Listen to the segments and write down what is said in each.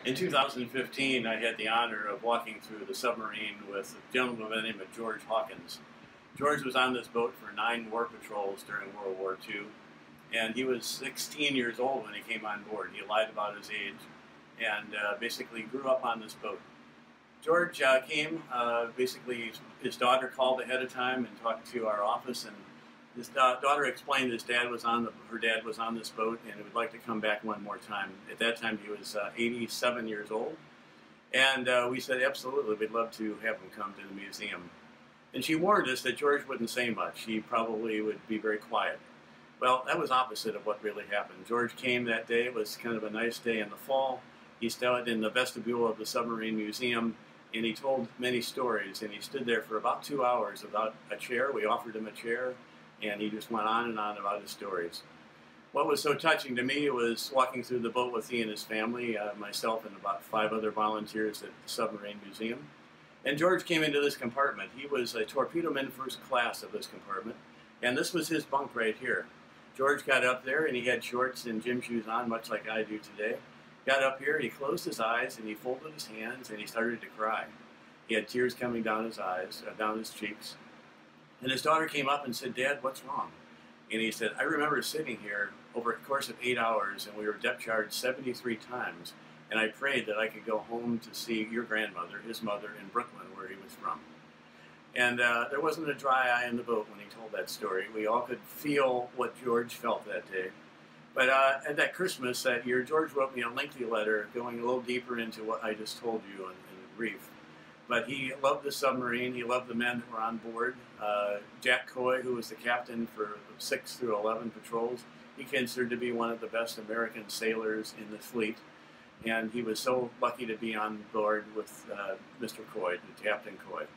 In 2015, I had the honor of walking through the submarine with a gentleman by the name of George Hawkins. George was on this boat for 9 war patrols during World War II, and he was 16 years old when he came on board. He lied about his age and basically grew up on this boat. George came, basically his daughter called ahead of time and talked to our office, and his daughter explained her dad was on this boat and would like to come back one more time. At that time he was 87 years old, and we said absolutely, we'd love to have him come to the museum. And she warned us that George wouldn't say much. He probably would be very quiet. Well, that was opposite of what really happened. George came that day. It was kind of a nice day in the fall. He stood in the vestibule of the Submarine Museum, and he told many stories, and he stood there for about 2 hours without a chair. We offered him a chair, and he just went on and on about his stories. What was so touching to me was walking through the boat with he and his family, myself and about 5 other volunteers at the Submarine Museum. And George came into this compartment. He was a torpedo-man first class of this compartment, and this was his bunk right here. George got up there, and he had shorts and gym shoes on, much like I do today. Got up here, he closed his eyes, and he folded his hands, and he started to cry. He had tears coming down his eyes, down his cheeks. And his daughter came up and said, "Dad, what's wrong?" And he said, "I remember sitting here over a course of 8 hours, and we were depth charged 73 times, and I prayed that I could go home to see your grandmother, his mother, in Brooklyn, where he was from." And there wasn't a dry eye in the boat when he told that story. We all could feel what George felt that day. But at that Christmas that year, George wrote me a lengthy letter going a little deeper into what I just told you in brief. But he loved the submarine. He loved the men that were on board. Jack Coy, who was the captain for 6 through 11 patrols, he considered to be one of the best American sailors in the fleet. And he was so lucky to be on board with Mr. Coy, Captain Coy.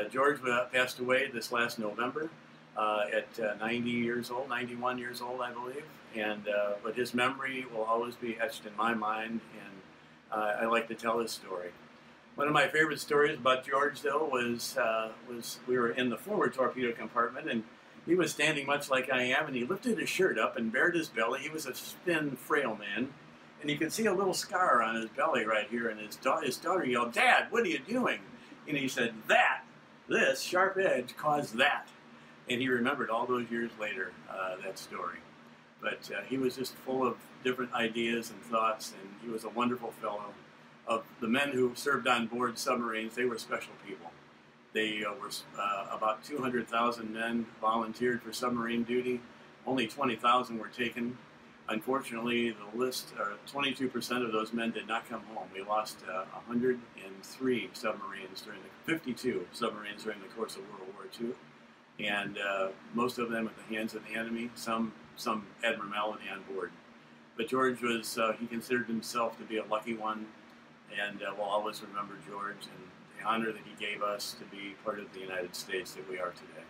George passed away this last November at 90 years old, 91 years old, I believe. And but his memory will always be etched in my mind, and I like to tell his story. One of my favorite stories about George, though, was we were in the forward torpedo compartment, and he was standing much like I am, and he lifted his shirt up and bared his belly. He was a thin, frail man, and you could see a little scar on his belly right here, and his daughter yelled, "Dad, what are you doing?" And he said, "This sharp edge caused that." And he remembered all those years later that story. But he was just full of different ideas and thoughts, and he was a wonderful fellow. Of the men who served on board submarines, they were special people. They were about 200,000 men volunteered for submarine duty. Only 20,000 were taken. Unfortunately, the list, 22% of those men did not come home. We lost 103 submarines 52 submarines during the course of World War II. And most of them at the hands of the enemy, some abnormality on board. But George was, he considered himself to be a lucky one, and we'll always remember George and the honor that he gave us to be part of the United States that we are today.